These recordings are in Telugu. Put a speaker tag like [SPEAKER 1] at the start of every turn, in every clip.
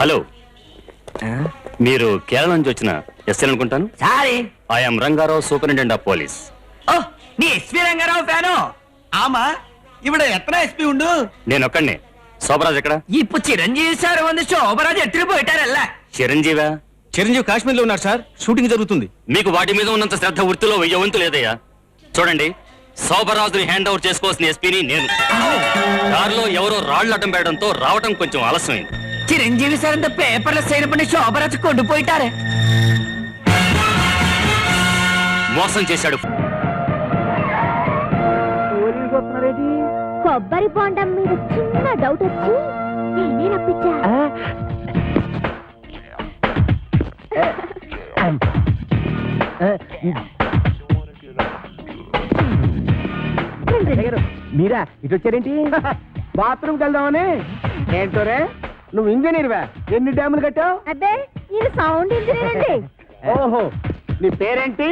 [SPEAKER 1] హలో, మీరు కేరళ నుంచి వచ్చిన ఎస్ఐ అనుకుంటాను.
[SPEAKER 2] Sorry,
[SPEAKER 1] I'm Rangarao, superintendent of police.
[SPEAKER 2] ఓ నీ ఎస్పీ రంగారావు ఫ్యాను. ఆమా ഇവിടെ എത്ര എസ്പി ഉണ്ട്?
[SPEAKER 1] నేను ఒక్కడినే. శోభరాజ్ ఎక్కడ?
[SPEAKER 2] ഇപ്പൊ ചിരഞ്ജീവി സാർ വന്ന് ശോഭരാജ് എത്തിരി പോയിട്ടാരല്ല.
[SPEAKER 1] చిరంజీవా?
[SPEAKER 3] చిరంజీవి కాశ్మీర్ లో ఉన్నారు సార్, షూటింగ్ జరుగుతుంది.
[SPEAKER 1] మీకు వాటి మీద ఉన్నంత శ్రద్ధ వృత్తిలో వెయ్యి వంతు లేదయ్యా. చూడండి, శోభరాజుని హ్యాండ్ ఓవర్ చేసుకోవాల్సిన ఎస్పీని నేను. దారిలో ఎవరో రాళ్లు అడ్డం పెట్టడంతో రావటం కొంచెం ఆలస్యమైంది.
[SPEAKER 2] చిరంజీవి సార్ అంత పేపర్ల సైన్ పడి శోభరాజు కొండిపోయిటారే.
[SPEAKER 1] మోసం చేశాడు.
[SPEAKER 4] కొబ్బరి బొండం మీద చిన్న డౌట్ వచ్చి నేనే రప్పించా.
[SPEAKER 5] మీరా ఇటు వచ్చారేంటి? బాత్రూమ్కి వెళ్దామని. ఏంటోరే, నువ్వు ఇంజనీర్వా? ఎన్ని డ్యాములు కట్టావు?
[SPEAKER 4] అబ్బే ఇది సౌండ్ ఇంజనీర్ అండి.
[SPEAKER 5] ఓహో, నీ పేరేంటి?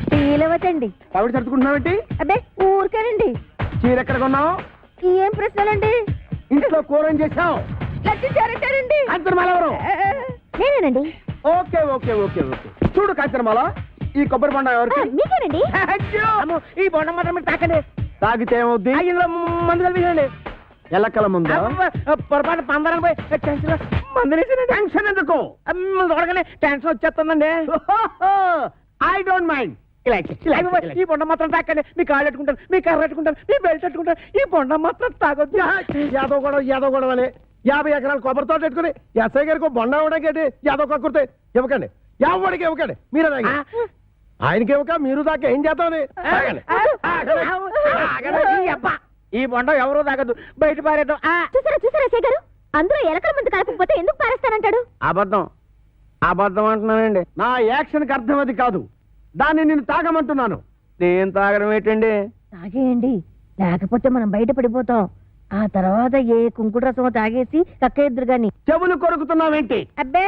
[SPEAKER 4] టీలవతండి.
[SPEAKER 5] కవిడ సర్దుకుంటున్నావేంటి?
[SPEAKER 4] అబ్బే ఊరికేనండి.
[SPEAKER 5] చీర ఎక్కడ కొన్నావు?
[SPEAKER 4] ఏం ప్రశ్నలండి?
[SPEAKER 5] ఇంట్లో కూర ఏం చేసావు?
[SPEAKER 4] లచ్చారంటారండి.
[SPEAKER 5] కాంచనమాల ఎవరు?
[SPEAKER 4] నేనేనండి.
[SPEAKER 5] Okay okay okay okay. చూడు కాంచనమాల, ఈ కొబ్బరి బొండ ఎవరికి?
[SPEAKER 4] మీకేనండి.
[SPEAKER 5] ఈ బొండ మాత్రం మీరు తాకండి. తాగితే ఏమవుద్ది? మందు కలిపించండి. ఎల్లక్కల ముందు పొరపాటు పందరాన్ని పోయి టెన్షన్ ఎందుకు? చూడగానే టెన్షన్ వచ్చేస్తుందండి. I don't mind. ఈ బొండ మాత్రం తాకండి. మీ కాళ్ళు పెట్టుకుంటారు, మీ కర్ర పెట్టుకుంటారు, మీ బెల్ట్ పెట్టుకుంటారు. ఈ బొండ మాత్రం తాగొద్దు. యాదవ్ గొడవ అని 50 ఎకరాలు కొబ్బరితో పెట్టుకుని ఎస్ఐ గారికి బొండ ఇవ్వడానికి యాదవ్ కక్కుర్తే ఇవ్వకండి. ఎవరికి ఇవ్వకండి. మీరే తాగి ఆయనకి ఇవ్వక మీరు దాకా ఏం చేద్దామని. ఈ బొండ ఎవరో తాగద్దు, బయట పారేద్దాం.
[SPEAKER 4] చూసారా ఎస్ఐ గారు, అందరూ ఎలకల ముందు కలపకపోతే ఎందుకు పారేస్తానంటాడు?
[SPEAKER 5] అబద్ధం అంటున్నానండి. నా యాక్షన్కి అర్థం అది కాదు. దాన్ని నేను తాగమంటున్నాను. నేను తాగడం ఏంటండి?
[SPEAKER 4] తాగేయండి, లేకపోతే మనం బయట పడిపోతాం. ఆ తర్వాత ఏ కుంకుడు రసమో తాగేసి కక్కేద్దరు గాని.
[SPEAKER 5] చెవులు కొరుకుతున్నావేంటి?
[SPEAKER 4] అబ్బే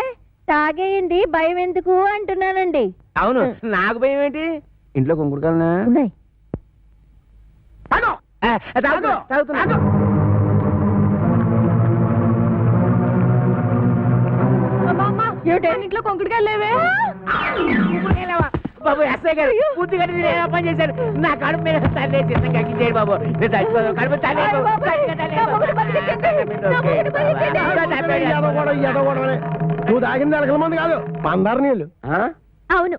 [SPEAKER 4] తాగేయండి, భయం ఎందుకు అంటున్నానండి.
[SPEAKER 5] అవును, నాకు భయం ఏంటి? ఇంట్లో కుంకుడుకాయలున్నా
[SPEAKER 4] ఉన్నాయి. ఇంట్లో కుంకుడుకాయలు లేవే.
[SPEAKER 5] బాబు ఎస్ఐ గారు పూర్తి కట్టి పని చేశారు. నా కడుపు మీద తల్లి చిన్న కక్కించేయండి బాబు. నేను చచ్చిపోతాను. కడుపు తల్లి నువ్వు తాగింది ఎలకల మంది కాదు, పందారు నీళ్ళు.
[SPEAKER 4] అవును,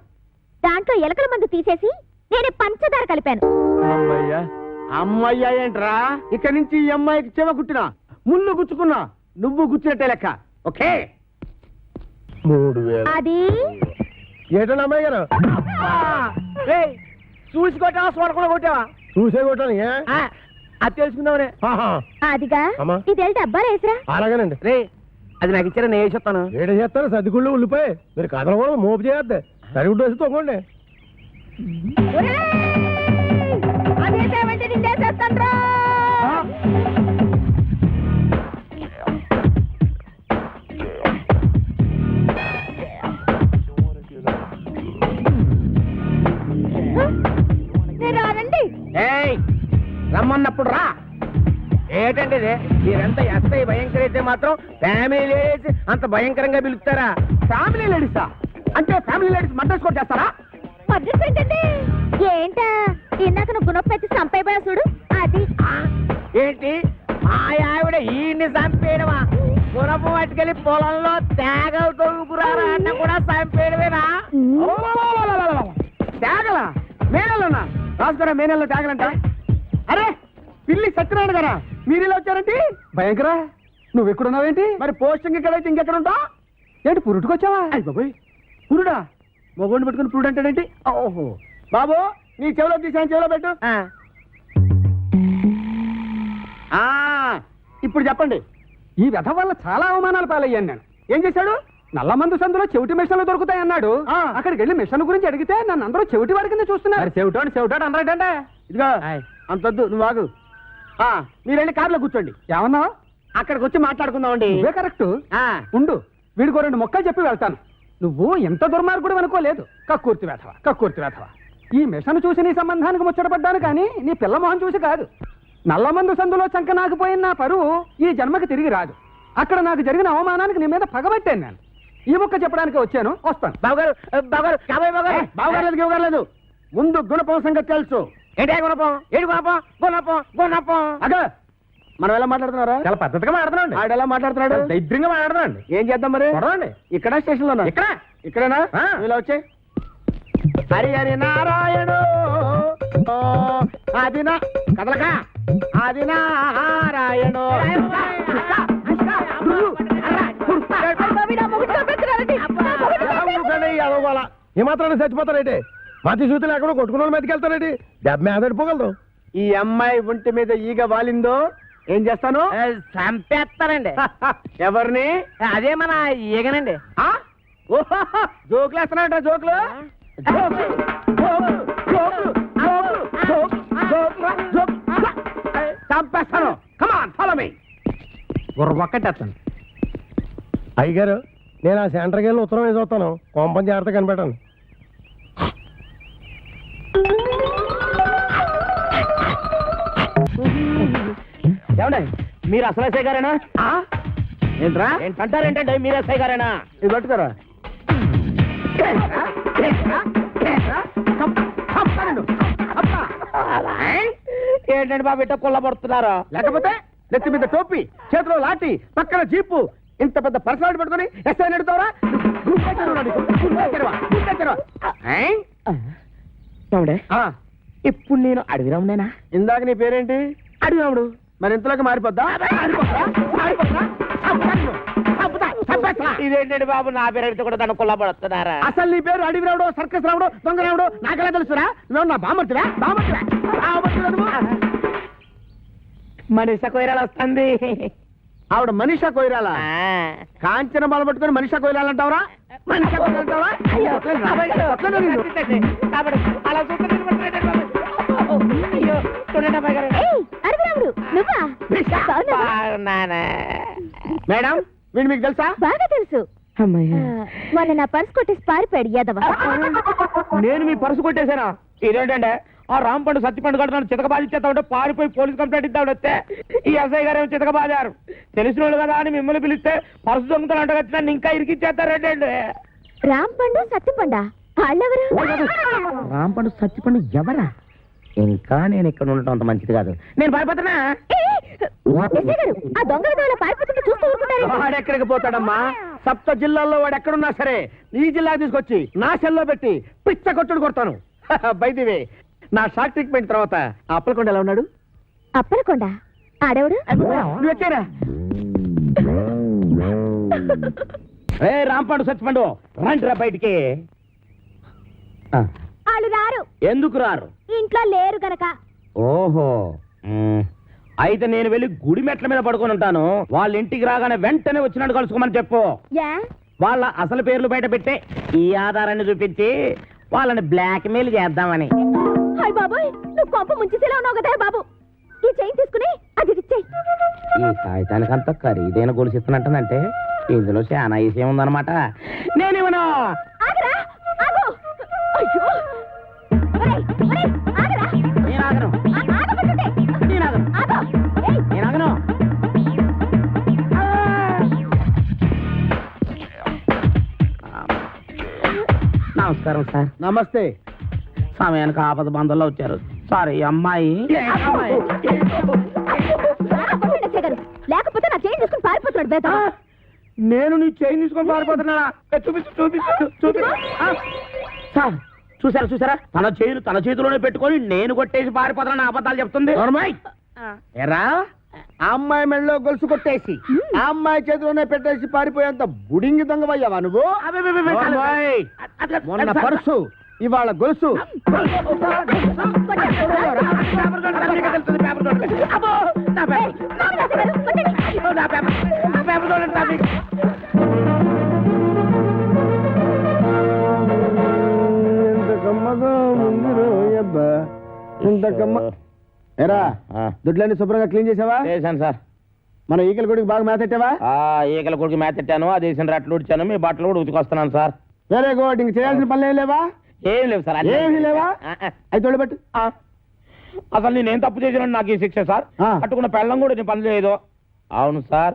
[SPEAKER 4] దాంట్లో ఎలకల మందు తీసేసి నేనే పంచదార కలిపాను.
[SPEAKER 5] అమ్మయ్యా ఏంట్రా? ఇక్కడి నుంచి ఈ అమ్మాయికి చెవ కుట్టినా, ముళ్ళు గుచ్చుకున్నా, నువ్వు గుచ్చినట్టే లెక్క. ఓకే, 3000.
[SPEAKER 4] అది
[SPEAKER 5] ఏటో అమ్మాయి గారు చూసి కొట్టావా, చూడకుండా కొట్టావా? చూసే కొట్టాను. అది తెలుసుకుందామనే.
[SPEAKER 4] అదిగా ఇది డబ్బాలు వేసిరా.
[SPEAKER 5] అలాగేనండి. రే, అది నాకు ఇచ్చారా? నేను వేసేస్తాను. ఏడే చేస్తాను? సర్దిగుళ్ళు ఉల్లిపోయి మీరు కథలు కూడా మోపు చేయద్దు. సరిగుడ్డు వేసి తొంగండి. రమ్మన్నప్పుడు రా. ఏంటంటే మీరెంత ఎస్ఐ భయంకర అయితే మాత్రం ఫ్యామిలీ లేడీస్ అంత భయంకరంగా పిలుస్తారా? ఫ్యామిలీ లేడీసా? అంటే ఫ్యామిలీ లేడీస్ మర్డర్ స్కోర్ చేస్తారా?
[SPEAKER 4] ఏంటా ఇందాక నువ్వు గుణపెట్టి చంపైపోయా చూడు, అది
[SPEAKER 5] ఏంటి? మా ఆవిడ ఈయన్ని చంపేయడమా? గుణపు పట్టుకెళ్ళి పొలంలో తేగలు తొలుగురారా అన్న కూడా చంపేయడమేనా? తేగలా? మేనల్లోనా? రాసుకోరా, మేనల్లో తేగలంట. అరే పిల్లి సత్యనారాయణ గారా, మీరు ఇలా వచ్చారంటే? భయంకరా, నువ్వు ఎక్కడున్నావేంటి? మరి పోస్టింగ్ ఎక్కడైతే ఇంకెక్కడ ఉంటా ఏంటి? పురుటుకొచ్చావా? అయ్యి బాబోయ్, పురుడా? మొగోడిని పెట్టుకుని పురుడు అంటాడేంటి? ఓహో బాబు, నీ చెవిలో తీసాను, చెవిలో పెట్టు. ఇప్పుడు చెప్పండి. ఈ వ్యధ వల్ల చాలా అవమానాలు పాలయ్యాను నేను. ఏం చేశాడు? నల్లమందు సందులో చెవిటి మిషన్లు దొరుకుతాయన్నాడు. అక్కడికి వెళ్ళి మిషన్ గురించి అడిగితే నన్ను అందరూ చెవిటి వారి కింద చూస్తున్నారు. చెవిటాడు అన్నాడంటే ఇదిగో అంతొద్దు, నువ్వు ఆగు. మీరు వెళ్ళి కారులో కూర్చోండి. ఏమన్నా? అక్కడికి వచ్చి మాట్లాడుకుందామండి. ఇవే కరెక్ట్. ఉండు, వీడికో 2 మొక్కలు చెప్పి వెళ్తాను. నువ్వు ఎంత దుర్మార్గుడు అనుకోలేదు. కక్కుర్తి వేధవా. ఈ మిషన్ చూసి నీ సంబంధానికి ముచ్చటపడ్డాను కానీ నీ పిల్ల మొహం చూసి కాదు. నల్లమందు సందులో చంక నాకుపోయిన నా పరువు ఈ జన్మకి తిరిగి రాదు.
[SPEAKER 3] అక్కడ నాకు జరిగిన అవమానానికి నీ మీద పగబట్టాను నేను. ఈ ముక్క చెప్పడానికి వచ్చాను, వస్తాను.
[SPEAKER 5] బావగారు బావగారు కాబోయే బావగారు బావగారు లేదు ముందు గుణపం సంగతి తెలుసు. ఏంటి గుణపం? ఏంటి గుణపం? గుణపం గుణపం అగ మనం ఎలా మాట్లాడుతున్నారా?
[SPEAKER 3] చాలా పద్ధతిగా మాట్లాడుతున్నాండి.
[SPEAKER 5] ఆడు ఎలా మాట్లాడుతున్నాడు?
[SPEAKER 3] దైద్యంగా మాట్లాడుతున్నాండి.
[SPEAKER 5] ఏం చేద్దాం మరి?
[SPEAKER 3] చూడండి.
[SPEAKER 5] ఇక్కడ స్టేషన్ లో ఇక్కడేనా? ఇలా వచ్చే హరి హరి నారాయణు అది నా కదలక అది నారాయణు
[SPEAKER 6] ఈ మాత్రాన్ని చచ్చిపోతారేంటి? మతి సూతులు ఎక్కడో కొట్టుకున్న వాళ్ళు మెతికెళ్తారేంటి? దెబ్బ మీద పడిపోగలరు.
[SPEAKER 5] ఈ అమ్మాయి ఒంటి మీద ఈగ వాలిందో ఏం చేస్తాను?
[SPEAKER 2] చంపేస్తారండి.
[SPEAKER 5] ఎవరిని?
[SPEAKER 2] అదే మన ఈగనండి.
[SPEAKER 5] జోకులు వేస్తున్నాడ? జోకులు చంపేస్తాను. Come on follow me.
[SPEAKER 3] ఒక్కటేస్తాను.
[SPEAKER 6] అయ్యగారు నేను ఆ సెంటర్కి వెళ్ళి ఉత్తరం వేసి వస్తాను. కోంపం జాగ్రత్త కనిపెట్టాను.
[SPEAKER 5] ఏమండి మీరు అసలు ఎస్ఐ గారేనా? ఏంట్రా అంటారేంటండి? మీరు ఎస్ఐ గారేనా? ఇది పట్టుకోరా. ఏంటండి బాబు ఇట్ట కొల్లబడుతున్నారా? లేకపోతే నెత్తి మీద టోపీ, చేతిలో లాఠీ, పక్కన జీపు, ఇంత పెద్ద పర్సనాలిటీ పట్టుకొని ఎస్ఐ నడుతావరా?
[SPEAKER 2] ఇప్పుడు నేను అడవిరామునేనా?
[SPEAKER 5] ఇందాక నీ పేరేంటి?
[SPEAKER 2] అడవిరాముడు.
[SPEAKER 5] మరి ఇంతలోకి మారిపోద్దా?
[SPEAKER 2] ఇదేంటండి బాబు, నా పేరు కూడా దాన్ని కొల్లబడుతున్నారా?
[SPEAKER 5] అసలు నీ పేరు అడవి రావుడు, సర్కస్ రావుడు, దొంగ రావుడు నాకెలా తెలుసురా? నువ్వు నా బామర్తివా?
[SPEAKER 2] మనిషి కొయ్యరాలు వస్తుంది.
[SPEAKER 5] ఆవిడ మనీషా కొయిరాల కాంచన బాల పట్టుకొని మనీషా కొయిరాలంటావరా? మనీషా కొయిరాలంటావా? మేడం వీడు మీకు తెలుసా?
[SPEAKER 4] బాగా తెలుసు. మొన్న నా పర్స్ కొట్టేసి పారిపోయాడు యాదవ.
[SPEAKER 5] నేను మీ పర్సు కొట్టేశానా? ఇదేంటంటే ఆ రాంపండు సత్తిపండు కడుతున్నాడు చితకబాజీ చేస్తా ఉంటే పారిపోయి పోలీస్ కంప్లైంట్ ఇద్దాడు వస్తే ఈ ఎస్ఐ గారు ఏమో చితకబాజారు. తెలిసిన వాళ్ళు కదా అని మిమ్మల్ని పిలిస్తే పర్సు దొంగతలు అంటగచ్చినా ఇంకా ఇరికిచ్చేస్తారేంటండి?
[SPEAKER 4] రాంపండు సత్తిపండా వాళ్ళెవరు?
[SPEAKER 2] రాంపండు సత్తిపండు ఎవరా? ఇంకా నేను ఇక్కడ ఉండటం అంత మంచిది కాదు. నేను పారిపోతున్నా.
[SPEAKER 4] ఆ దొంగ విధంగా పారిపోతుంటే చూస్తూ ఊరుకుంటారు.
[SPEAKER 5] వాడెక్కడికి పోతాడమ్మా? సప్త జిల్లాల్లో వాడు ఎక్కడున్నా సరే ఈ జిల్లా తీసుకొచ్చి నా సెల్లో పెట్టి పిచ్చ కొట్టుడు కొడతాను. బైదివే నా షాక్ ట్రీట్మెంట్ తర్వాత ఆ అప్పలకొండ ఎలా ఉన్నాడు?
[SPEAKER 4] అప్పలకొండ ఆడవుడు
[SPEAKER 5] నువ్వు వచ్చారా? ఏ రాంపండు సత్తిపండు రండిరా బయటికి.
[SPEAKER 4] వాళ్ళు రారు.
[SPEAKER 5] ఎందుకు రారు?
[SPEAKER 4] ఇంట్లో లేరు గనక.
[SPEAKER 5] ఓహో అయితే నేను వెళ్ళి గుడి మెట్ల మీద పడుకొని ఉంటాను. వాళ్ళ ఇంటికి రాగానే వెంటనే వచ్చినట్టు కలుసుకోమని చెప్పు. వాళ్ళ అసలు పేర్లు బయట పెట్టే ఈ ఆధారాన్ని చూపించి వాళ్ళని బ్లాక్ మెయిల్ చేద్దామని.
[SPEAKER 4] హాయ్ బాబోయ్, నువ్వు కొంప ముంచేసేలా ఉన్నావు కదా బాబు. ఈ చైన్ తీసుకుని అది ఇచ్చేయి.
[SPEAKER 5] ఈ కాగితానికి అంత ఖరీదైన గొలుసు ఇస్తున్నట్టంటే ఇందులో చాలా విషయం ఉందన్నమాట. నేనేమన్నా
[SPEAKER 4] ఆగరా ఆగు. అయ్యో ఒరేయ్ ఒరేయ్ ఆగరా.
[SPEAKER 5] నేను ఆగను.
[SPEAKER 4] ఆగబట్టుంటే
[SPEAKER 5] నేను ఆగను.
[SPEAKER 4] ఆగు. ఏయ్
[SPEAKER 5] నేను ఆగను. నమస్కారం సార్. నమస్తే. సమయానికి ఆపద బంధంలో వచ్చారు. సారీ అమ్మాయి.
[SPEAKER 4] లేకపోతే నా చైన్ తీసుకుని పారిపోతున్నాడు బేట.
[SPEAKER 5] నేను నీ చైన్ తీసుకొని పారిపోతున్నాడా? చూపించు. సార్ చూసారా చూసారా, తన చైన్ తన చేతిలోనే పెట్టుకొని నేను కొట్టేసి పారిపోతున్నా అబద్ధాలు చెప్తుంది. ఎరా ఆ అమ్మాయి మెళ్ళలో గొలుసు కొట్టేసి ఆ అమ్మాయి చేతిలోనే పెట్టేసి పారిపోయేంత బుడింగి దొంగవయ్యావా నువ్వు? మొన్న పర్సు ఇవాళ గొలుసు. ఎరా దుడ్లన్నీ శుభ్రంగా క్లీన్ చేసావా? చేశాను సార్. మన ఈకల గుడికి బాగా మేతెట్టావా? ఈకల గుడికి మేతెట్టాను, అది వేసిన రట్లు ఉడిచాను, మీ బట్టలు కూడా ఉతికొస్తున్నాను సార్. Very good. ఇంక చేయాల్సిన పనులు ఏం లేవా? ఏం లేవు సార్. ఏమి లేవా? అయితే తోడబెట్టు. అసలు నేనేం తప్పు చేసినా నాకు ఈ శిక్ష సార్. పట్టుకున్న పెళ్ళం కూడా నేను పని చేయదు. అవును సార్,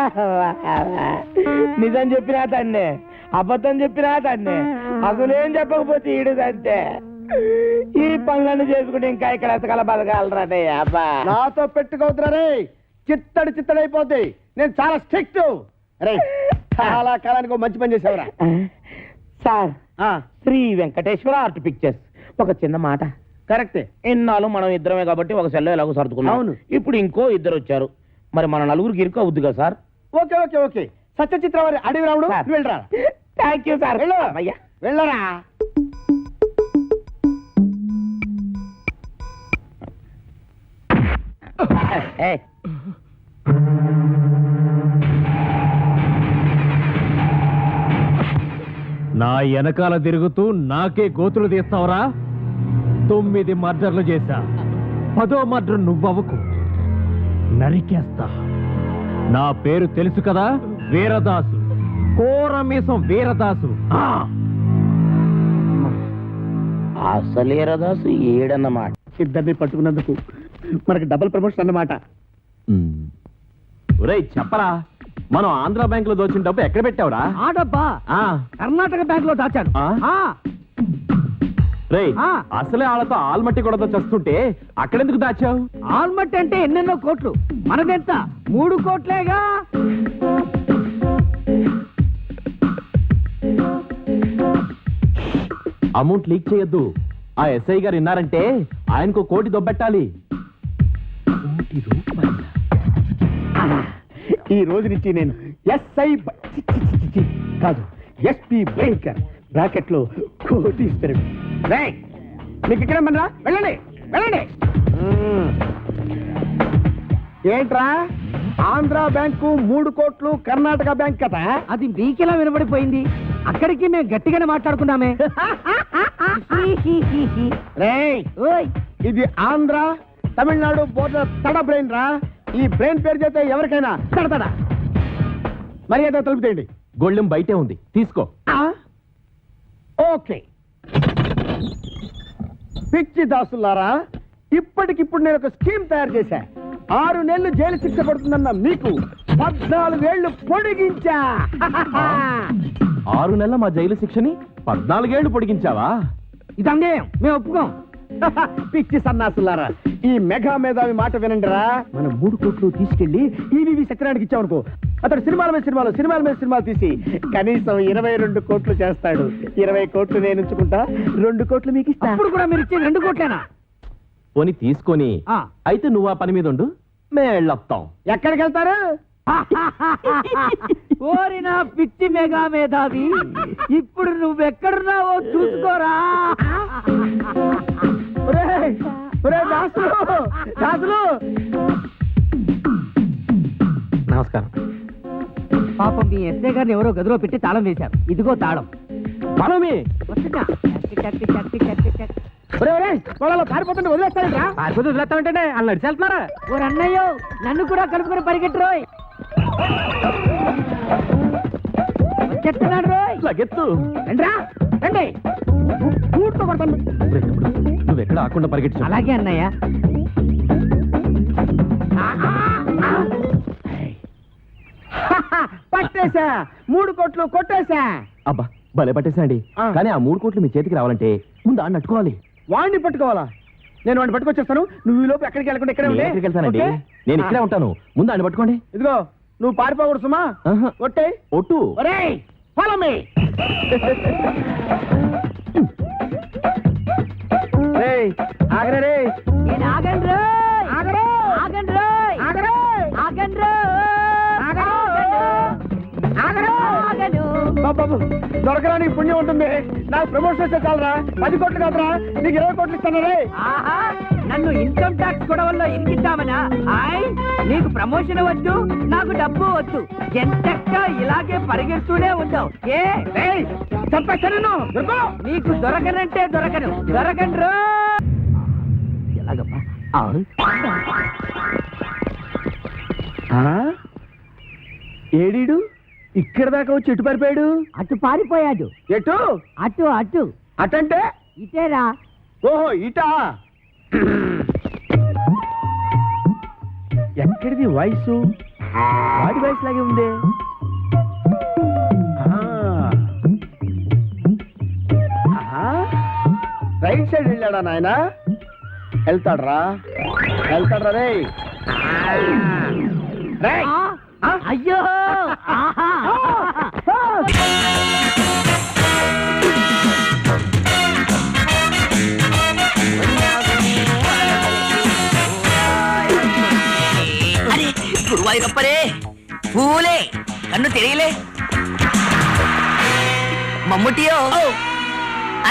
[SPEAKER 5] నిజం చెప్పినా తన్నే, అబద్ధం చెప్పినా తన్నే, అసలేం చెప్పకపోతే ఈడుదంతే. ఈ పనులను చేసుకుంటే ఇంకా ఇక్కడ ఎతకల బతకాలరానే అబ్బా.
[SPEAKER 6] నాతో పెట్టుకోవద్దురా రే, చిత్తడిపోద్ది. నేను చాలా స్ట్రిక్ట్. రే చాలా కాలానికి ఒక మంచి పని చేసావురా.
[SPEAKER 5] Sir, Sri Venkateswara art pictures. ఒక చిన్న మాట.
[SPEAKER 6] కరెక్టే.
[SPEAKER 5] ఇన్నాళ్ళు మనం ఇద్దరమే కాబట్టి ఒక సెల్లో ఎలాగో సర్దుకున్నాం.
[SPEAKER 6] అవును.
[SPEAKER 5] ఇప్పుడు ఇంకో ఇద్దరు వచ్చారు, మరి మన నలుగురికి ఇరుకు అవుద్ది కదా sir.
[SPEAKER 6] Okay okay okay. Satyachitra వారి అడవి రాముడు,
[SPEAKER 5] సార్.
[SPEAKER 6] నువ్వు వెళ్ళరా.
[SPEAKER 5] Thank you sir.
[SPEAKER 6] వెళ్ళు.
[SPEAKER 5] అయ్యా
[SPEAKER 6] వెళ్ళరా.
[SPEAKER 7] నా వెనకాల తిరుగుతూ నాకే గోతులు తీస్తావరా? 9 మర్డర్లు చేశా, 10వ మర్డర్ నువ్వవుకు, నరికేస్తా. నా పేరు తెలుసు కదా, వీరదాసు, కోరమీసం వీరదాసు.
[SPEAKER 5] అసలేరదాసు ఏడన్నమాట.
[SPEAKER 6] ఇద్దరిని పట్టుకున్నందుకు మనకి డబుల్ ప్రమోషన్ అన్నమాట.
[SPEAKER 8] ఒరేయ్ చెప్పరా, మనం ఆంధ్ర బ్యాంక్ లో దోచిన డబ్బు ఎక్కడ పెట్టావురా?
[SPEAKER 7] ఆ డబ్బా
[SPEAKER 8] ఆ,
[SPEAKER 7] కర్ణాటక బ్యాంక్ లో దాచాను.
[SPEAKER 8] ఆ? రేయ్
[SPEAKER 7] ఆ.
[SPEAKER 8] అసలే వాళ్ళతో ఆల్మట్టి కూడా చస్తుంటే అక్కడెందుకు దాచావు?
[SPEAKER 7] ఆల్మట్టి అంటే ఎన్నెన్నో కోట్లు, మనదెంత 3 కోట్లేగా.
[SPEAKER 8] అమౌంట్ లీక్ చేయొద్దు. ఆ ఎస్ఐ గారు విన్నారంటే ఆయనకు 1 కోటి దొబ్బెట్టాలి.
[SPEAKER 6] ఈ రోజు నుంచి నేను ఎస్ఐ కాదు, ఎస్పీ భయంకర్, బ్రాకెట్ లో కోటీశ్వరుడు. రేయ్, మీకు ఇక్కడ మనరా, వెళ్ళండి వెళ్ళండి. ఏంట్రా ఆంధ్ర బ్యాంకు 3 కోట్లు, కర్ణాటక బ్యాంక్ కదా?
[SPEAKER 7] అది మీకెలా వినబడిపోయింది? అక్కడికి మేము గట్టిగానే మాట్లాడుకున్నామే.
[SPEAKER 6] రేయ్,
[SPEAKER 7] ఓయ్,
[SPEAKER 6] ఇది ఆంధ్ర తమిళనాడు బోర్డర్ తడ బ్రెయిన్ రా. ఈ బ్రెయిన్ పేరు చేస్తే ఎవరికైనా తడతడా. మర్యాద తలుపుతేయండి.
[SPEAKER 8] గొళ్ళెం బయటే ఉంది, తీసుకో.
[SPEAKER 6] ఓకే. పిచ్చి దాసులారా, ఇప్పటికిప్పుడు నేను ఒక స్కీమ్ తయారు చేశా. 6 నెలలు జైలు శిక్ష పడుతుందన్న మీకు 14 ఏళ్లు పొడిగించా.
[SPEAKER 8] 6 నెలల మా జైలు శిక్షని 14 ఏళ్లు పొడిగించావా?
[SPEAKER 7] ఇది అన్యాయం, మేము ఒప్పుకోం.
[SPEAKER 6] పిచ్చి సన్నాసులారా, ఈ మెగా మేధావి మాట వినండిరా. మనం 3 కోట్లు తీసుకెళ్లి ఈవీవి సత్యనారాయణకి ఇచ్చామనుకో, అతడు సినిమాల మీద సినిమాలు తీసి కనీసం 22 కోట్లు చేస్తాడు. 20 కోట్లు నేను ఉంచుకుంటా, 2 కోట్లు మీకు ఇస్తా.
[SPEAKER 7] అప్పుడు కూడా మీరు ఇచ్చేది 2 కోట్లేనా?
[SPEAKER 8] పోని తీసుకొని
[SPEAKER 7] ఆ.
[SPEAKER 8] అయితే నువ్వు ఆ పని మీద ఉండు, మేము వెళ్ళొస్తాం.
[SPEAKER 6] ఎక్కడికి వెళ్తారు?
[SPEAKER 7] ఓరి నా పిచ్చి మెగా మేధావి, ఇప్పుడు నువ్వెక్కడున్నావో చూసుకోరా.
[SPEAKER 6] ఒరేయ్, ఒరేయ్ దాసులు.
[SPEAKER 8] నమస్కారం.
[SPEAKER 7] పాపం మీ ఎస్ఐ గారిని ఎవరో గదిలో పెట్టి తాళం వేశారు. ఇదిగో తాళం.
[SPEAKER 8] మనమే
[SPEAKER 7] వస్తున్నా. చక్కి, చక్కి, చక్కి, చక్కి.
[SPEAKER 6] ఒరేయ్, పొలాల్లో పారిపోతుంటే వదిలేస్తాడంట్రా.
[SPEAKER 7] పారిపోతే వదిలేస్తామంటే వాళ్ళు నడిచి వెళ్తున్నారా? ఓ అన్నయ్యో, నన్ను కూడా కలుపుకొని పరిగెట్టురోయ్. వచ్చేస్తున్నాడు రోయ్.
[SPEAKER 8] లగెత్తు.
[SPEAKER 6] రండ్రా, రండి. ఊరితో కొడతాను.
[SPEAKER 8] ఒరేయ్ తమ్ముడు, నువ్వెక్కడ ఆకుండా పరిగెట్టు.
[SPEAKER 7] అలాగే అన్నయ్య.
[SPEAKER 6] పట్టేశా, 3 కోట్లు కొట్టేశా.
[SPEAKER 8] అబ్బా భలే పట్టేసండి.
[SPEAKER 6] ఆ.
[SPEAKER 8] కానీ ఆ 3 కోట్లు మీ చేతికి రావాలంటే ముందు ఆడిని అట్టుకోవాలి.
[SPEAKER 6] వాడిని పట్టుకోవాలా? నేను వాడిని పట్టుకొచ్చేస్తాను. నువ్వు ఈ లోపు ఎక్కడికి వెళ్ళకుండా ఇక్కడే
[SPEAKER 8] నేను
[SPEAKER 6] ఉండే.
[SPEAKER 8] ఎక్కడికి వెళ్తానండి?
[SPEAKER 6] ఓకే?
[SPEAKER 8] నేను ఇక్కడే ఉంటాను. ముందు ఆడిని పట్టుకోండి.
[SPEAKER 6] ఇదిగో, నువ్వు పారిపోకూడదు సుమా.
[SPEAKER 8] ఆహా.
[SPEAKER 6] కొట్టే.
[SPEAKER 8] ఒట్టు.
[SPEAKER 6] ఒరేయ్, follow me. రేయ్, ఆగరే రేయ్.
[SPEAKER 7] నేను ఆగండి రోయ్.
[SPEAKER 6] ఆగరే.
[SPEAKER 7] ఆగండి రోయ్.
[SPEAKER 6] ఆగరే.
[SPEAKER 7] ఆగండి రోయ్.
[SPEAKER 6] ఆగరే. ఆగరే.
[SPEAKER 7] ఆగను.
[SPEAKER 6] బాబు, దొరకరా నీకు పుణ్యం ఉంటుంది. నాకు ప్రమోషన్ వస్తే చాలరా. 10 కోట్లు కాదురా, నీకు 20 కోట్లు ఇస్తాను రే.
[SPEAKER 7] ఆహా, నన్ను ఇన్కమ్ ట్యాక్స్ గొడవల్లో ఇరికిద్దామనా? హాయ్, నీకు ప్రమోషన్ వద్దు, నాకు డబ్బు వద్దు. ఎంతక్క ఇలాగే పరిగెడుతూనే ఉందావు. ఏ
[SPEAKER 6] రేయ్, చంపేస్తాను. దొరుకు.
[SPEAKER 7] నీకు దొరకనంటే దొరకను. దొరకండి రో. ఎలాగమ్మా?
[SPEAKER 6] ఏడీడు ఇక్కడ దాకా వచ్చి ఎటు పారిపోయాడు?
[SPEAKER 7] అటు పారిపోయాడు.
[SPEAKER 6] ఎటు?
[SPEAKER 7] అటు అటు
[SPEAKER 6] అటంటే?
[SPEAKER 7] ఇటేరా.
[SPEAKER 6] ఓహో, ఇటా. ఎక్కడిది వాయిస్?
[SPEAKER 5] వాడి వాయిస్ లాగే ఉంది.
[SPEAKER 6] రైట్ సైడ్ వెళ్ళాడా నాయన? వెళ్తాడ్రా రే.
[SPEAKER 5] అయ్యో
[SPEAKER 7] అరే గురువాయూరప్పరే పూలే కన్ను தெரியலே మమ్ముటియో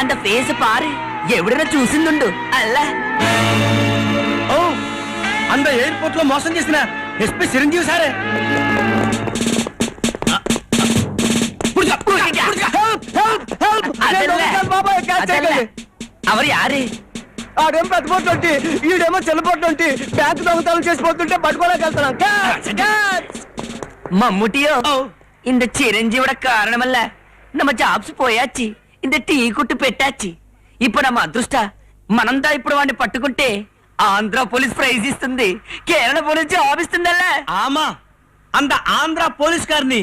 [SPEAKER 7] அந்த ఫేస్ పారు ఎవడైనా చూసిందుండు అల్లా
[SPEAKER 5] అంద ఎయిర్పోర్ట్ లో మోసం చేసిన ఎస్పీ చిరంజీవి సారే.
[SPEAKER 7] అవరు యారే
[SPEAKER 5] ఆడేం పెద్దపోతుంటే ఈడేమో చిన్నపోతుంటే బ్యాంకు దొంగతనం చేసిపోతుంటే పట్టుకోలేకెళ్తున్నాం.
[SPEAKER 7] మమ్ముటియో இந்த చిరంజీవుడ కారణమల్ల நம்ம జాబ్స్ పోయాచి இந்த టీ కుట్టు పెట్టాచి ఇప్పుడు நம்ம అదృష్ట మనంతా ఇప్పుడు వాడిని పట్టుకుంటే ఆంధ్ర పోలీస్ ప్రైజ్ ఇస్తుంది, కేరళ పోలీస్ జాబ్ ఇస్తుందల్లా.
[SPEAKER 5] ఆమా అంద ఆంధ్ర పోలీస్ గారిని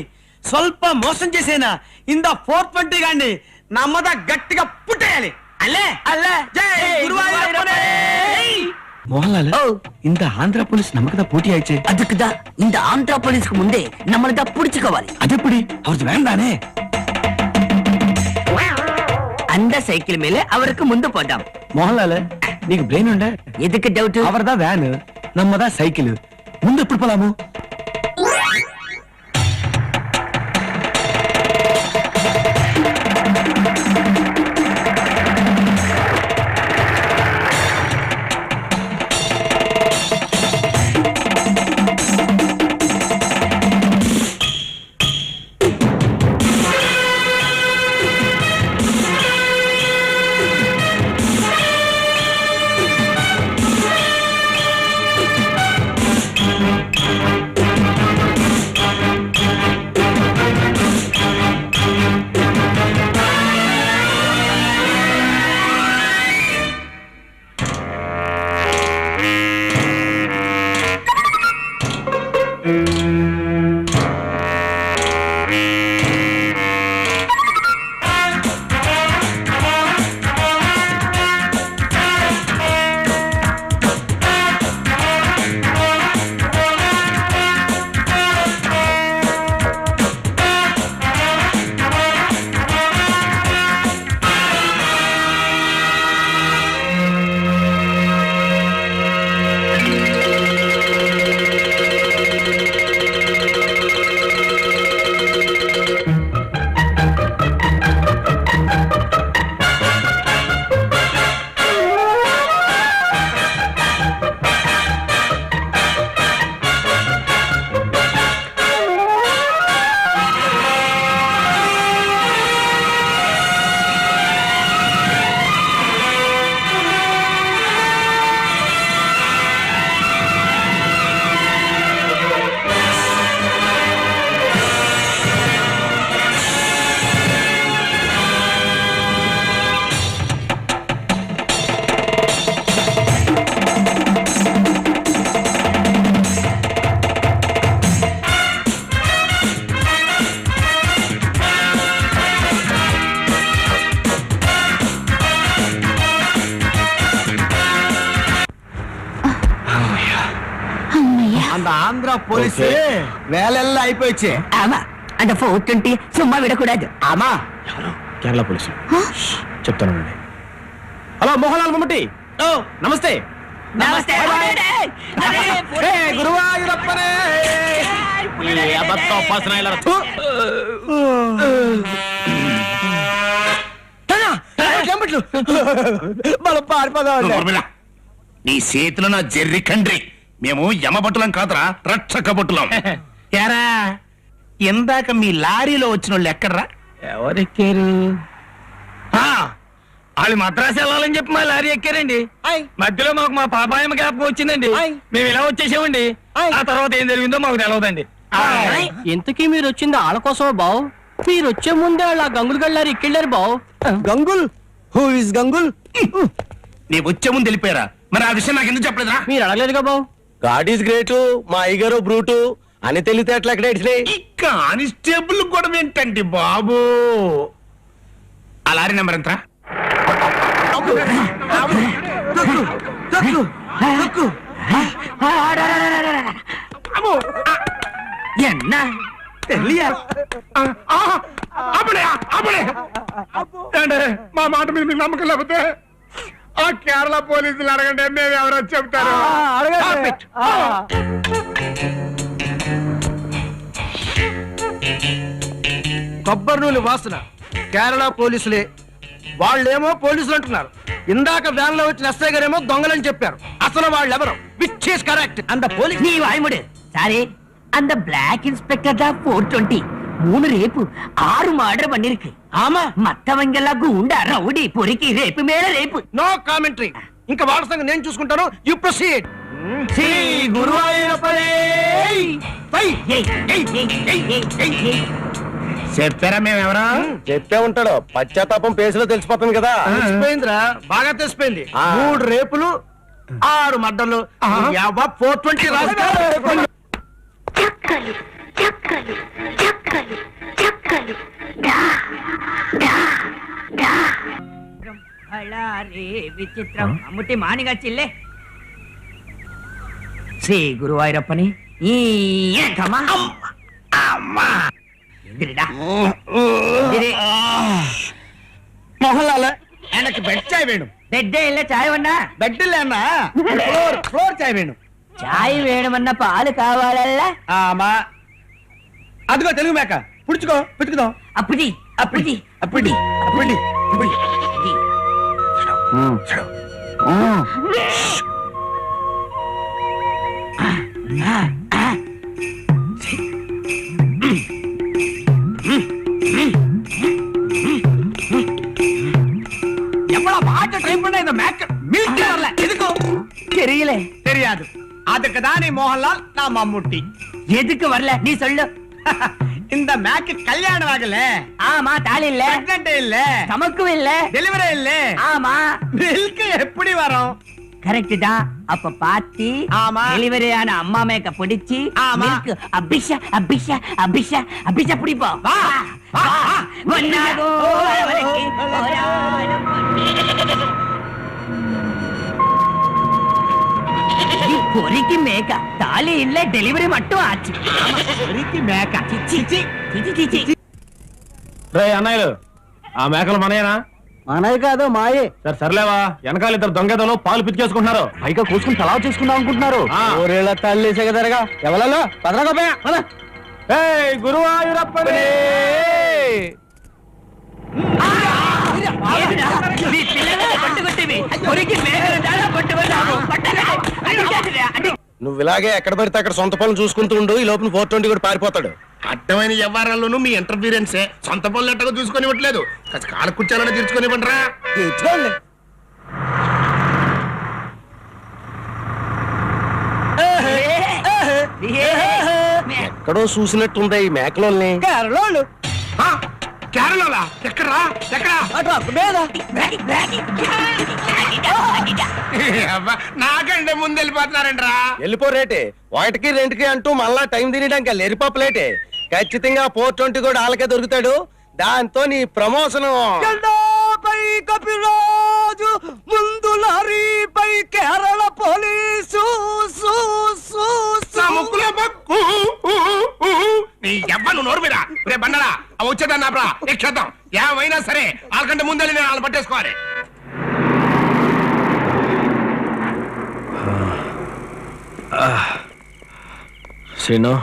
[SPEAKER 5] స్వల్ప మోసం చేసేనా ఇంద 420 గారిని నమ్మద గట్టిగా పుట్టేయాలి. అల్లే
[SPEAKER 7] అల్లా
[SPEAKER 5] జై గురువాయూరప్పనే.
[SPEAKER 7] மோகன்லால்
[SPEAKER 5] இந்த ஆந்திரா போலீஸ் நமக்கு தான் போட்டி ஆயிடுச்சு.
[SPEAKER 7] அதுக்குதான் இந்த ஆந்திரா போலீஸ்க்கு முந்தே நம்மள தான் புடிச்சுக்கோవాలి.
[SPEAKER 5] அது எப்படி அவருக்கு வேண்டானே.
[SPEAKER 7] அந்த சைக்கிள் மேல அவருக்கு முந்து போட்டாம்.
[SPEAKER 5] మోహన్లాల్ నీకు బ్రెయిన్ ఉండే?
[SPEAKER 7] எதுக்கு டவுட்?
[SPEAKER 5] అవరదా వ్యాన్ నమ్మదా సైకిల్, ముందు ఎప్పుడు పోలాము? அந்த ஆந்திரா போலீஸ் வேலையெல்லாம் ஆயிப்போச்சு.
[SPEAKER 7] ஆமா அந்த 420 சும்மா விடக்கூடாது.
[SPEAKER 5] ఆమా కేరళ పోలీసు చెప్తాను. హలో మోహన్లాల్ మమ్మటి. ఓ నమస్తే.
[SPEAKER 7] నమస్తే.
[SPEAKER 5] గురువాయూరప్పనే. మనం పారిపోదాం.
[SPEAKER 6] నీ చేతిలో నా జెర్రి కండ్రి. మేము యమబట్టులం కాదురా, రక్షక బట్టులం.
[SPEAKER 5] ఎరా
[SPEAKER 6] ఇందాక మీ లారీలో వచ్చిన వాళ్ళు ఎక్కడ్రా?
[SPEAKER 5] ఎవరెక్కారు?
[SPEAKER 1] వాళ్ళు మద్రాసు వెళ్ళాలని చెప్పి మా లారీ ఎక్కారండి. మధ్యలో మాకు మా పాపాయమ్మ జ్ఞాపకం వచ్చిందండి. మేము ఇలా వచ్చేసామండి. ఆ తర్వాత ఏం జరిగిందో మాకు తెలియదండి.
[SPEAKER 7] ఇంతకీ మీరు వచ్చింది వాళ్ళ కోసమో బావు? మీరు వచ్చే ముందే వాళ్ళ గంగులు గళ్ళారు ఇక్కెళ్ళారు బావు.
[SPEAKER 5] గంగుల్? Who is Gangul?
[SPEAKER 6] నీ వచ్చే ముందు వెళ్ళిపోయారా? మరి ఆ విషయం నాకు ఎందుకు చెప్పలేదురా?
[SPEAKER 7] మీరు అడగలేదుగా బావు.
[SPEAKER 5] God is great. మా అయ్యగారు బ్రూటు.
[SPEAKER 6] అని తెలివితేటలు ఎక్కడ ఏడ్చినాయి?
[SPEAKER 5] ఈ కానిస్టేబుల్ కూడా ఏంటండి బాబు? ఆ లారీ నెంబర్ ఎంత?
[SPEAKER 7] என்ன தெரியல
[SPEAKER 5] మా మాట మీద మీకు నమ్మకం లేకపోతే ఆ కేరళ పోలీసులు అడగండి, మేము ఎవరో చెప్తారు.
[SPEAKER 6] కొబ్బరి నూనె వాసన కేరళ పోలీసులే. వాళ్ళేమో పోలీసులు అంటున్నారు. ఇందాక వ్యాన్ లో వచ్చిన ఎస్ఐ గారేమో దొంగలని చెప్పారు. అసలు వాళ్ళెవరు? Which is correct?
[SPEAKER 7] அந்த போலீஸ் நீ வாய்முடு சாரி. அந்த பிளாக் இன்ஸ்பெக்டர் தான் 420 3 ரேப்பு 6 மர்டர் பண்ணிருக்கு.
[SPEAKER 6] ఆమా
[SPEAKER 7] மத்தவங்க எல்லாம் குண்டா ரவுடி பொறுக்கி ரேப்பு மேல ரேப்பு.
[SPEAKER 6] No commentary. ఇంకా వాళ్ళ సంగతి నేను చూసుకుంటాను. You proceed. శ్రీ గురువాయూరప్పనే.
[SPEAKER 5] చెప్పారా మేము ఎవరో?
[SPEAKER 6] చెప్పే ఉంటాడు. పశ్చాత్తాపం పేసులో తెలిసిపోతుంది కదా. తెలిసిపోయిందిరా, బాగా తెలిసిపోయింది. 3 రేపులు 6 మర్డర్లు 420 రాసుకో.
[SPEAKER 9] చక్కలు చక్కలు చక్కలు చక్కలు డా డా డా
[SPEAKER 7] అలారే విచిత్రం అమ్ముటి మానిగా చిల్లే. శ్రీ గురువాయూరప్పని ఈ కమా అమ్మా எந்திரிடா. எந்திரி.
[SPEAKER 6] మోహన్లాల్ எனக்கு బెడ్ చాయ్ వేణు.
[SPEAKER 7] బెడ్డే இல்ல చాయ్ వన్నా.
[SPEAKER 6] బెడ్ లేనా? ఫ్లోర్ చాయ్ వేణు.
[SPEAKER 7] చాయ్ వేణమన్న పాలు కావాలల్ల.
[SPEAKER 6] ఆమా అదిగో తెలుగు మేక. పుడుచుకో పెట్టుకుదాం.
[SPEAKER 7] అప్పుడి అప్పుడి
[SPEAKER 6] అప్పుడి అప్పుడి అప్పుడి.
[SPEAKER 5] எவ்வளவு பாட்டு ட்ரை பண்ண இந்த மேக் மில்க் வரல எதுக்கு
[SPEAKER 7] தெரியல.
[SPEAKER 5] தெரியாது. அதுக்கு தானே மோகன்லால் நான் மம்முட்டி.
[SPEAKER 7] எதுக்கு வரல நீ சொல்லு.
[SPEAKER 5] இந்த மேக் கல்யாணம் ஆகல,
[SPEAKER 7] ஆமா தாலி இல்ல,
[SPEAKER 5] பிரெக்னன்ட் இல்ல,
[SPEAKER 7] சமக்கும் இல்ல,
[SPEAKER 5] டெலிவரி இல்ல.
[SPEAKER 7] ஆமா
[SPEAKER 5] மில்க் எப்படி வரும்?
[SPEAKER 7] கரெக்ட் தான். அப்ப பாத்தி
[SPEAKER 5] ஆமா.
[SPEAKER 7] டெலிவரி ஆன அம்மா மேக்க பிடிச்சி
[SPEAKER 5] ஆமா.
[SPEAKER 7] மில்க் அபிஷா அபிஷா அபிஷா அபிஷா பிடிப்போம்.
[SPEAKER 5] வா வா
[SPEAKER 7] ஒன்னாகோ வரவழைக்கு போராடும் பொறிக்கு மேக்க தாலி இல்ல, டெலிவரி மட்டும் ஆச்சு.
[SPEAKER 5] பொறிக்கு மேக்க.
[SPEAKER 7] சிச்சி சிச்சி சிச்சி.
[SPEAKER 8] రే అన్నయ్యలు, ఆ మేకలు మనయేనా?
[SPEAKER 6] మనవి కాదు మాయే.
[SPEAKER 8] సరే సర్లేవా, వెనకాల ఇద్దరు దొంగదలు పాలు పితికేసుకుంటున్నారు.
[SPEAKER 6] పైగా కూసుకుని తలా చేసుకుందాం అనుకుంటున్నారు.
[SPEAKER 8] ఆ.
[SPEAKER 6] ఊరేళ్ళ తల్లి సెగదరగా ఎవలలో పదరగోపయా
[SPEAKER 8] గురువాయూరప్పనే.
[SPEAKER 7] ఏమిరా? నీ పిల్లలను పట్టుకొట్టివి. పొరికి మేకలు చాలా పట్టుకున్నావు. పట్టరా? అడి.
[SPEAKER 6] నువ్వు ఇలాగే ఎక్కడ పడితే అక్కడ సొంత పనులు చూసుకుంటూ ఉండు. ఈ లోపల 420 కూడా పారిపోతాడు.
[SPEAKER 5] అడ్డమైన వ్యవహారాల్లోనూ మీ ఇంటర్ఫీరెన్సే. సొంత పనులు ఎట్టగా చూసుకొని ఇవ్వట్లేదు. కాళ్ళ కూర్చోాలని తీర్చుకొని ఇవ్వండిరా.
[SPEAKER 6] తెచ్చుకోండి. ఎక్కడో చూసినట్టుంది ఈ మేకలోల్ని. కేరళోళ్ళు.
[SPEAKER 5] కేరళలా? ఎక్కడ్రా? ఎక్కడా? అబ్బా, నాకంటే ముందు వెళ్ళిపోతున్నారంట్రా.
[SPEAKER 6] వెళ్ళిపోరేటే. వాటికి రెంట్కి అంటూ మళ్ళా టైం తినడానికి వెళ్ళిపోలేటే. ఖచ్చితంగా 420 కూడా వాళ్ళకే దొరుకుతాడు. దాంతో నీ ప్రమోషన్. ముందు లారీపై కేరళ పోలీసు.
[SPEAKER 5] నా ముక్కులో బక్కు. నీ ఎవ్వను నోరు మీద రే బండరా. అవి వచ్చేదాన్ని నాపరా ఎక్కేద్దాం. ఏమైనా సరే వాళ్ళకంటే ముందే నేను వాళ్ళని పట్టేసుకోవాలి.
[SPEAKER 8] శ్రీను,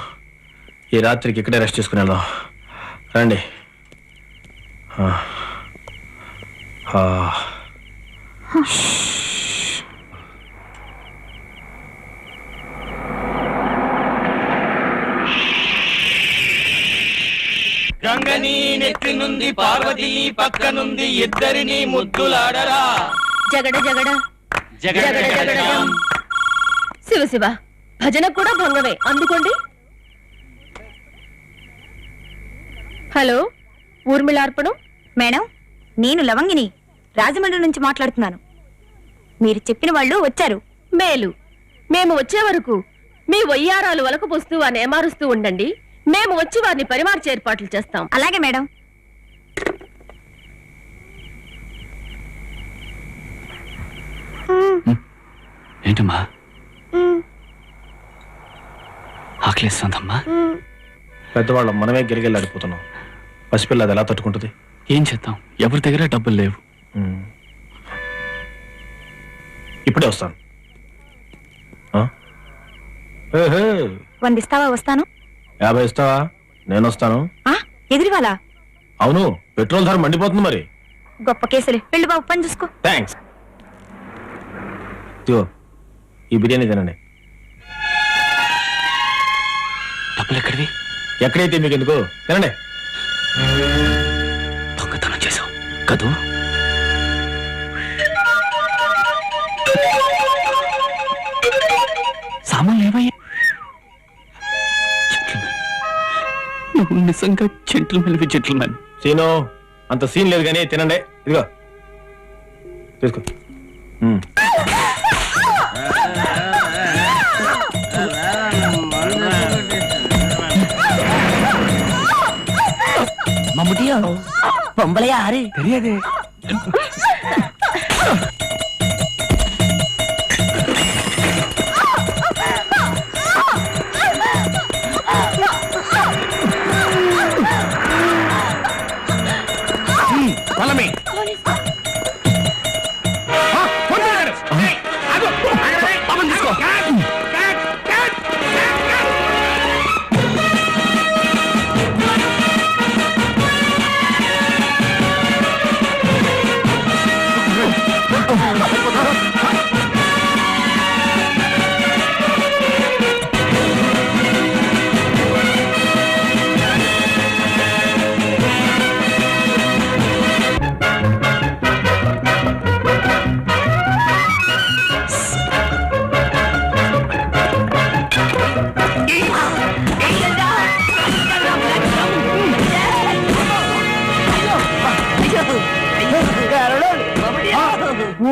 [SPEAKER 8] ఈ రాత్రికి ఇక్కడే రెస్ట్ చేసుకుని వెళ్దాం రండి.
[SPEAKER 1] గంగని నెత్తి నుండి పార్వతి పక్కనుంది, ఇద్దరిని ముద్దులాడరా.
[SPEAKER 4] జగడ జగడ
[SPEAKER 1] జగడ జగడ.
[SPEAKER 4] శివ శివ భజన కూడా భంగమే. అందుకోండి. హలో, ఊర్మిళార్పణం
[SPEAKER 9] మేడం, నేను లవంగిని రాజమండ్రి నుంచి మాట్లాడుతున్నాను. మీరు చెప్పిన వాళ్ళు వచ్చారు.
[SPEAKER 4] మేలు. మేము వచ్చే వరకు మీ వయ్యారాలు వలకపోస్తూ అని ఏమారుస్తూ ఉండండి. మేము వచ్చి వారిని పరిమార్చే ఏర్పాట్లు చేస్తాం.
[SPEAKER 9] అలాగే మేడం.
[SPEAKER 1] ఏంటమ్మా ఆకలిస్తుందమ్మా?
[SPEAKER 6] పెద్దవాళ్ళం మనమే గిరిగిల్లాడిపోతున్నాం. పసిపిల్ల అది ఎలా తట్టుకుంటుంది?
[SPEAKER 1] ఏం చేద్దాం, ఎవరి దగ్గర డబ్బులు లేవు.
[SPEAKER 6] ఇప్పుడే వస్తాను.
[SPEAKER 9] 100 ఇస్తావా? వస్తాను.
[SPEAKER 6] 50 ఇస్తావా? నేను వస్తాను.
[SPEAKER 9] ఎదిరివాలా?
[SPEAKER 6] అవును, పెట్రోల్ ధర మండిపోతుంది మరి.
[SPEAKER 9] గొప్ప కేసులే. వెళ్ళు బాబు, పని చూసుకో.
[SPEAKER 6] థ్యాంక్స్. ఈ బిర్యానీ తినండి.
[SPEAKER 1] డబ్బులు ఎక్కడివి?
[SPEAKER 6] ఎక్కడైతే మీకు ఎందుకు, తినండి.
[SPEAKER 1] దొంగతనం చేసావు కదూ? సామాన్లు ఏమయ్యా? నువ్వు నిజంగా జెంటిల్మెన్.
[SPEAKER 6] సీను, అంత సీన్ లేదు కానీ తినండి. ఇదిగో తీసుకో.
[SPEAKER 7] మమ్ముటియో పొంబలే ఆరే తెలియదే.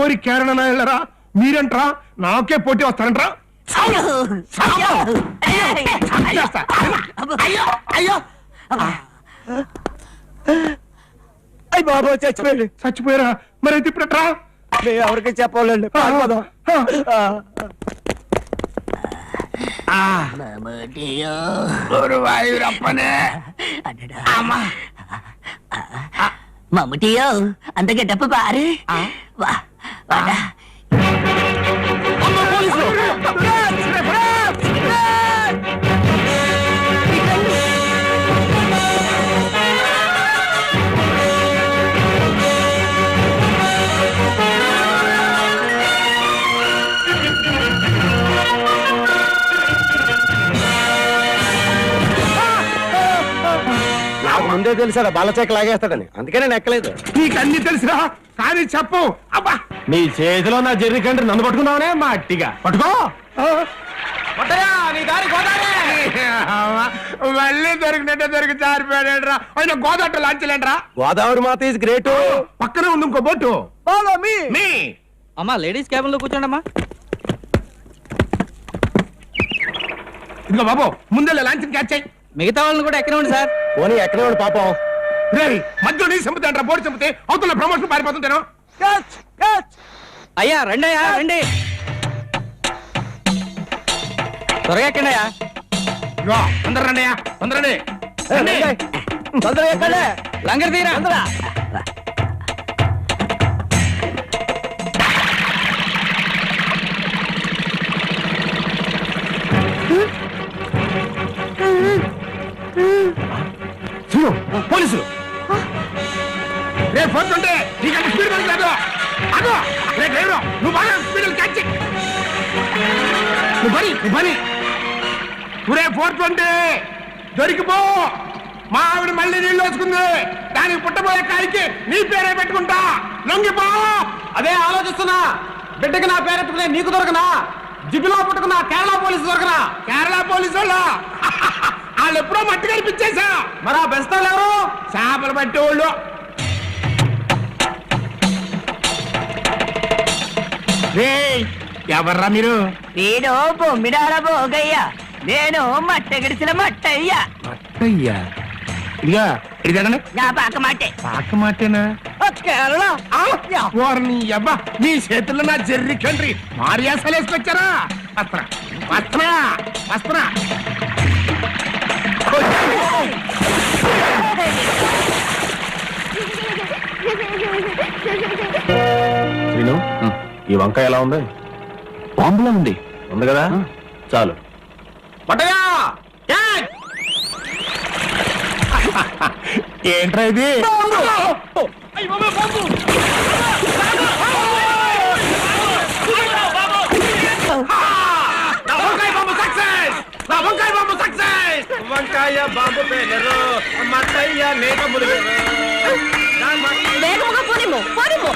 [SPEAKER 6] ఊరి కేరళరా మీరంట్రా, నాకే పోటీ వస్తారంట్రా.
[SPEAKER 5] అయ్యి బాబు చచ్చిపోయాడు.
[SPEAKER 6] చచ్చిపోయారా? మరి అయితే ఇప్పుడట్రా?
[SPEAKER 5] ఎవరికి చెప్పవాలండి.
[SPEAKER 7] మమ్ముటియో అంత గెటప్ప బారు వా వాడా.
[SPEAKER 5] నాకు ముందే తెలుసా బాలచేక లాగేస్తాడని, అందుకే నేను ఎక్కలేదు.
[SPEAKER 6] నీకు అన్ని తెలుసురా, కానీ చెప్పు. అబ్బా, నీ చేతిలో నా జెర్రీ కంటే నన్ను పట్టుకున్నావనే మా అట్టిగా పట్టుకో. మళ్ళీ దొరికినట్టే దొరికి జారిపోయాడరా. ఆయన గోదావరి లాంచలేంట్రా.
[SPEAKER 5] గోదావరి మాత ఈజ్ గ్రేట్.
[SPEAKER 6] పక్కనే ఉంది ఇంకో బోటు.
[SPEAKER 3] అమ్మా లేడీస్ క్యాబిన్ లో కూర్చోండి అమ్మా.
[SPEAKER 6] ఇదిగో బాబు, ముందే లాంఛన్ క్యాచ్ అయ్యి.
[SPEAKER 3] మిగతా వాళ్ళని కూడా ఎక్కడ ఉండి సార్.
[SPEAKER 5] పోనీ ఎక్కడే వాడు పాపం.
[SPEAKER 6] రేయ్, మధ్యలో నీ చంపుతాంట్రా, బోర్డు చంపితే అవతల ప్రమోషన్ పారిపోతుంటాను.
[SPEAKER 3] అయ్యా రండి, అయ్యా రండి, త్వరగా ఎక్కండి అయ్యా.
[SPEAKER 6] అందరు రండి, తొందరండి.
[SPEAKER 5] తొందరగా ఎక్కండి.
[SPEAKER 3] లంగర్ తీరా.
[SPEAKER 6] పోలీసులు రేపు పోతుంటే నీకంటే స్పీడ్ పడలేదు. అదో రే డ్రైవర్, నువ్వు బాగా స్పీడ్ క్యాచ్. నువ్వు పని ఊరే 420 దొరికిపో. మా ఆవిడ మళ్ళీ నీళ్ళు వేసుకుంది. దానికి పుట్టబోయే కాయకి నీ పేరే పెట్టుకుంటా. లొంగిపో.
[SPEAKER 3] అదే ఆలోచిస్తున్నా. బిడ్డకి నా పేరెట్టుకునే నీకు దొరకనా? జిబిలో పుట్టుకున్నా కేరళ పోలీసు దొరకనా?
[SPEAKER 6] కేరళ పోలీసు వాళ్ళు ఎప్పుడో మట్టి కనిపించేసా.
[SPEAKER 3] మరి ఆ బెస్తాలు ఎవరు?
[SPEAKER 6] చేపలు పట్టేవాళ్ళు. ఎవర్రా మీరు?
[SPEAKER 7] నేను బొమ్మిడాల భోగయ్య, నేను మట్టె గడిచిన మట్టయ్య.
[SPEAKER 6] అయ్యా ఇదిగా ఇది కదండి
[SPEAKER 7] నా పాక మట్టే
[SPEAKER 6] పాక మాటేనా?
[SPEAKER 7] కేరళ.
[SPEAKER 6] వారిని అబ్బా మీ చేతుల్లో నా జర్రి కండ్రి మారియాసలు వేసుకొచ్చారా? వస్త్రా వస్త్రా వస్త్రా
[SPEAKER 8] శ్రీను ఈ వంకాయ ఎలా ఉంది? బాంబులా ఉంది. ఉంది కదా, చాలు.
[SPEAKER 6] పట్టగా ఏంట్రా ఇది? వంకాయ బాంబు పేలరు మట్టయ్య లేక మురుగరు
[SPEAKER 9] వేగముగా పోనిమ్ము, పోనిమ్ము.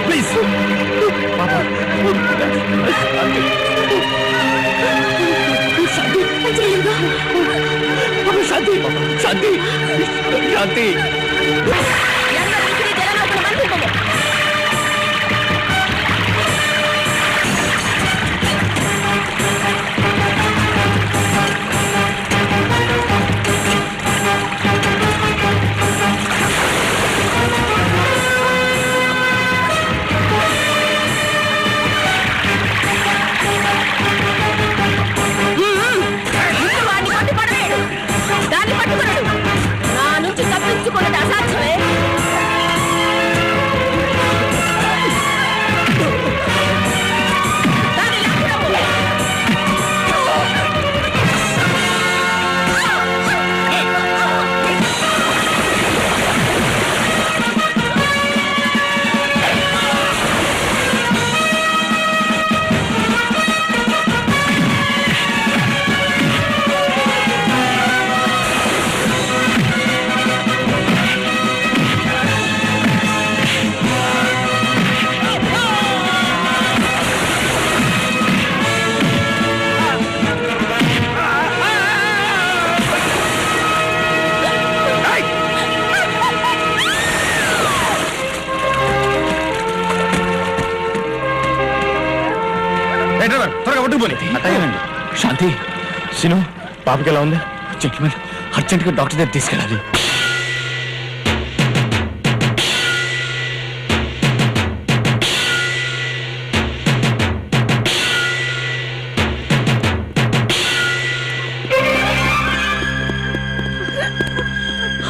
[SPEAKER 6] ప్లీజ్ శాంతి శాంతి శాంతి
[SPEAKER 9] దాన్ని పట్టుకున్నాడు. నా నుంచి తప్పించుకున్నది అసాధ్యమే. దాన్ని లాక్కురాము.
[SPEAKER 6] త్వరగా పట్టుకుపోయి. శాంతి సిను పాపకి ఎలా ఉంది? జెంట్మెన్ అర్జెంట్ గా డాక్టర్ దగ్గర తీసుకెళ్ళాలి.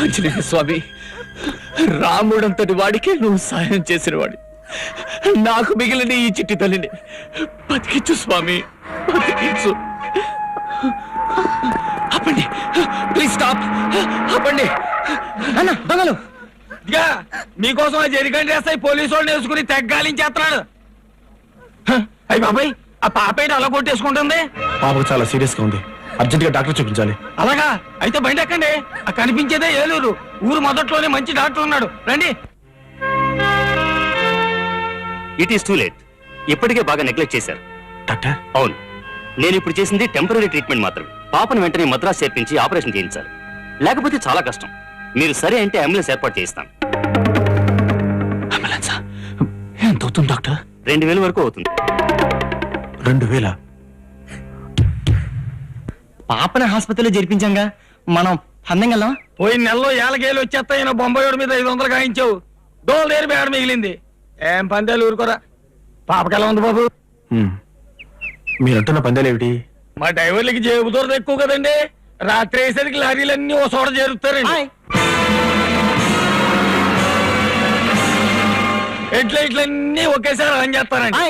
[SPEAKER 6] ఆంజనేయ స్వామి, రాముడంతటి వాడికి నువ్వు సాయం చేసిన వాడి, నాకు మిగిలిన ఈ చిట్టి తల్లిని బతికించు స్వామి, బతికించు. ఆపండి, ప్లీజ్ స్టాప్, ఆపండి.
[SPEAKER 5] అన్న దొంగలు మీకోసం జరిగండి వేస్తాయి, పోలీసు వాళ్ళు వేసుకుని తెగ్గాలించేస్తున్నాడు. అయ్యి బాబాయ్, ఆ పాప ఏంటి అలా కొట్టేసుకుంటుంది?
[SPEAKER 6] పాపకు చాలా సీరియస్ గా ఉంది, అర్జెంట్ గా డాక్టర్ చూపించాలి.
[SPEAKER 5] అలాగా అయితే బండి ఎక్కండి. ఆ కనిపించేదే ఏలూరు, ఊరు మొదట్లోనే మంచి డాక్టర్ ఉన్నాడు, రండి.
[SPEAKER 1] It is too late. ఇప్పటికే బాగా నెగ్లెక్ట్ చేశారు.
[SPEAKER 6] డాక్టర్
[SPEAKER 1] అవును, నేను ఇప్పుడు చేసింది టెంపరీ ట్రీట్మెంట్ మాత్రమే. పాపను వెంటనే మద్రాసు చేర్పించి ఆపరేషన్ చేయించాలి, లేకపోతే చాలా కష్టం. మీరు సరే అంటే అంబులెన్స్ ఏర్పాటు చేయిస్తాను.
[SPEAKER 6] అంబులెన్సా? ఎంత అవుతుంది డాక్టర్?
[SPEAKER 1] 2000 వరకు అవుతుంది.
[SPEAKER 6] 2000?
[SPEAKER 5] పాపని హాస్పిటల్లో జరిపించాంగా, మనం అందంగా పోయిన నెలలో ఏళ్ళకేళ్ళు వచ్చేస్తాయిన బొంబాయి మీద 500 గాయించావు. డోల్ దేరి బేడ మిగిలింది. ఏం పందేలు ఊరుకోరా. పాపకి ఎలా ఉంది బాబు?
[SPEAKER 6] మీరంటున్న పందేలు ఏమిటి?
[SPEAKER 5] మా డ్రైవర్లకి జేబు దూరం ఎక్కువ కదండి, రాత్రి అయ్యేసరికి లారీలన్నీ ఓ చోట చేరుతారండి. ఇట్లన్నీ ఒకేసారి రన్ చేస్తారండి.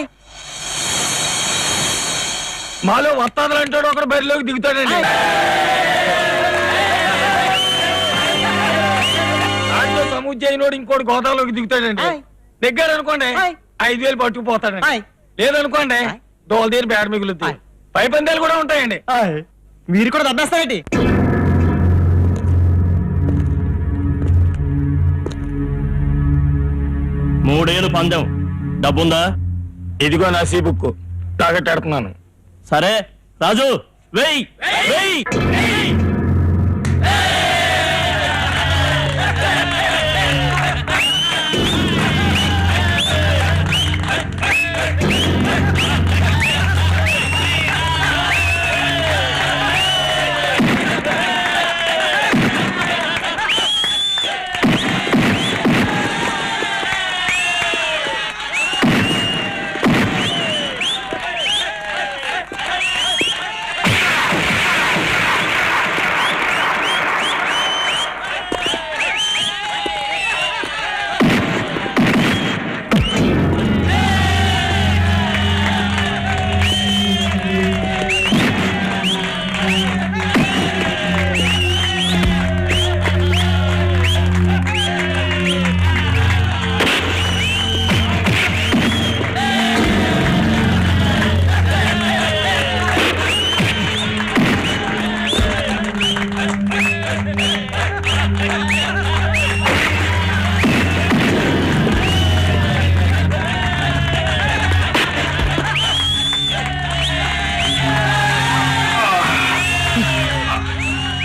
[SPEAKER 5] మాలో వస్తాదులు అంటాడు, ఒకడు బరిలోకి దిగుతాడండి. దాంట్లో సమూజ్జయినోడు ఇంకోటి గోదావరిలోకి దిగుతాడండి. దిగ్గాడు అనుకోండి, 5,000 పట్టుకుపోతాడండి లేదనుకోండి దోల తీరు బ్యాడ్ మిగులుద్ది పై పందాలు కూడా ఉంటాయండి
[SPEAKER 3] మీరు కూడా దబ్బేస్తారేంటి?
[SPEAKER 1] మూడేళ్ళు పందెం డబ్బుందా?
[SPEAKER 5] ఇదిగో నా సీ బుక్ తాగట్టేడుతున్నాను.
[SPEAKER 1] సరే రాజు వెయ్ వెయ్.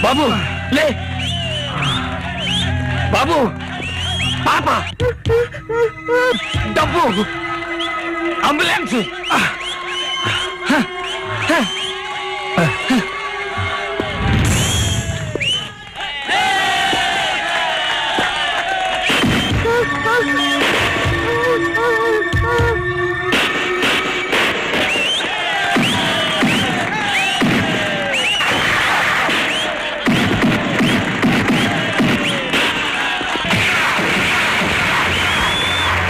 [SPEAKER 5] బాబు లే బాబు పాప డబ్బు అంబులెన్స్